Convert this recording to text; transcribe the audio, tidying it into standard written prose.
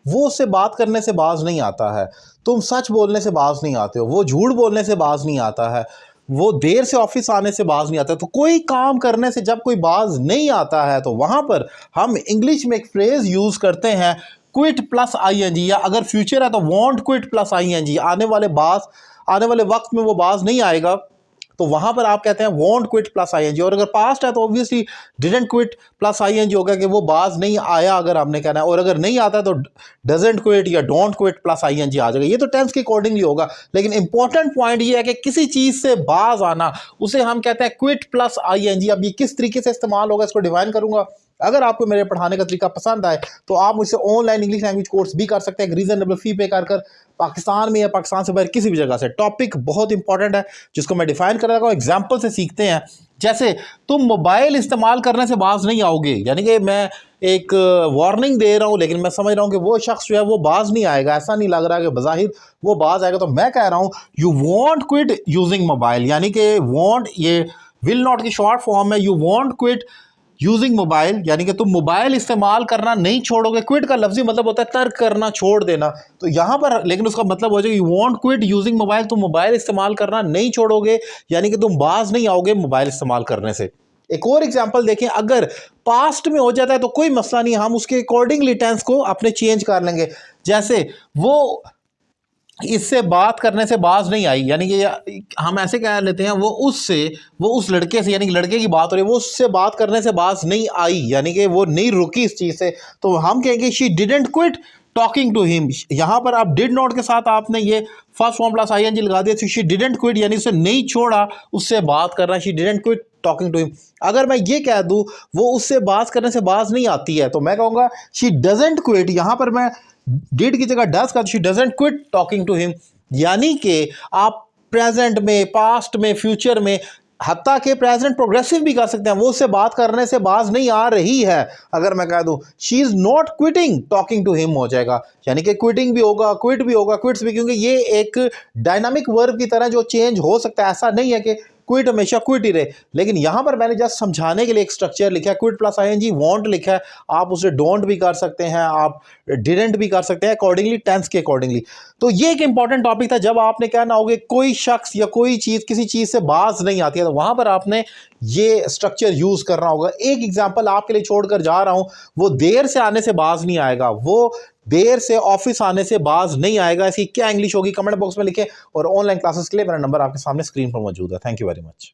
वो उससे बात करने से बाज नहीं आता है। तुम सच बोलने से बाज नहीं आते हो, वो झूठ बोलने से बाज नहीं आता है, वो देर से ऑफिस आने से बाज नहीं आता है। तो कोई काम करने से जब कोई बाज नहीं आता है तो वहां पर हम इंग्लिश में एक फ्रेज यूज करते हैं, क्विट प्लस आईएनजी, या अगर फ्यूचर है तो वॉन्ट क्विट प्लस आईएनजी। आने वाले वक्त में वो बाज नहीं आएगा, तो वहां पर आप कहते हैं वॉन्ट क्विट प्लस आईएनजी। और अगर पास्ट है तो obviously didn't quit plus ING होगा कि वो बाज नहीं आया, अगर आपने कहना है। और अगर नहीं आता तो डजंट क्विट या डोंट क्विट प्लस आईएनजी आ जाएगा। ये तो टेंस के अकॉर्डिंगली होगा। लेकिन इंपॉर्टेंट पॉइंट ये है कि किसी चीज से बाज आना, उसे हम कहते हैं क्विट प्लस आईएनजी। अब ये किस तरीके से इस्तेमाल होगा इसको डिफाइन करूंगा। अगर आपको मेरे पढ़ाने का तरीका पसंद आए तो आप मुझसे ऑनलाइन इंग्लिश लैंग्वेज कोर्स भी कर सकते हैं, एक रीजनेबल फी पे कर पाकिस्तान में या पाकिस्तान से बाहर किसी भी जगह से। टॉपिक बहुत इंपॉर्टेंट है जिसको मैं डिफाइन कर रहा हूँ, एग्जाम्पल से सीखते हैं। जैसे तुम मोबाइल इस्तेमाल करने से बाज नहीं आओगे, यानी कि मैं एक वार्निंग दे रहा हूँ, लेकिन मैं समझ रहा हूँ कि वो शख्स जो है वो बाज नहीं आएगा, ऐसा नहीं लग रहा कि बज़ाहिर वो बाज आएगा। तो मैं कह रहा हूँ you want quit using mobile, यानी कि वॉन्ट ये विल नॉट की शॉर्ट फॉर्म है। You want quit using mobile, यानी कि तुम मोबाइल इस्तेमाल करना नहीं छोड़ोगे। क्विट का लफ्जी मतलब होता है तर्क करना, छोड़ देना। तो यहां पर लेकिन उसका मतलब हो जाएगा you want quit using mobile, तुम मोबाइल इस्तेमाल करना नहीं छोड़ोगे, यानी कि तुम बाज नहीं आओगे मोबाइल इस्तेमाल करने से। एक और एग्जांपल देखें, अगर पास्ट में हो जाता है तो कोई मसला नहीं, हम उसके अकॉर्डिंगली टेंस को अपने चेंज कर लेंगे। जैसे वो इससे बात करने से बाज नहीं आई, यानी कि हम ऐसे कह लेते हैं वो उस लड़के से, यानी कि लड़के की बात हो रही है, वो उससे बात करने से बाज नहीं आई, यानी कि वो नहीं रुकी इस चीज से। तो हम कहेंगे she didn't quit talking to him. यहां पर आप डिड नॉट के साथ आपने ये फर्स्ट फॉर्म प्लस आईएनजी लगा दिया। शी डिडंट क्विट यानी उसे नहीं छोड़ा उससे बात करना, she didn't quit talking to him. अगर मैं ये कह दूं वो उससे बात करने से बाज नहीं आती है, तो मैं कहूंगा शी डजंट क्विट। यहां पर मैं डिड की जगह डज का, she doesn't quit talking to him. यानी कि आप प्रेजेंट में, पास्ट में, फ्यूचर में, हत्ता के प्रेजेंट प्रोग्रेसिव भी कर सकते हैं, वो उससे बात करने से बाज नहीं आ रही है। अगर मैं कह दूं she is not quitting talking to him हो जाएगा, यानी कि क्विटिंग भी होगा, क्विट भी होगा, क्विट्स भी, क्योंकि ये एक डायनामिक वर्ब की तरह जो चेंज हो सकता है। ऐसा नहीं है कि क्विट हमेशा क्विट ही रहे। लेकिन यहां पर मैंने जस्ट समझाने के लिए एक स्ट्रक्चर लिखा है, क्विट प्लस आईएनजी वॉन्ट लिखा है। आप उसे डोंट भी कर सकते हैं, आप डिडंट भी कर सकते हैं, अकॉर्डिंगली टेंस के अकॉर्डिंगली। तो ये एक इंपॉर्टेंट टॉपिक था। जब आपने कहना होगा कोई शख्स या कोई चीज किसी चीज से बाज नहीं आती है, तो वहां पर आपने ये स्ट्रक्चर यूज करना होगा। एक एग्जांपल आपके लिए छोड़कर जा रहा हूं, वो देर से आने से बाज नहीं आएगा, वो देर से ऑफिस आने से बाज नहीं आएगा। इसकी क्या इंग्लिश होगी कमेंट बॉक्स में लिखें, और ऑनलाइन क्लासेस के लिए मेरा नंबर आपके सामने स्क्रीन पर मौजूद है। Thank you very much.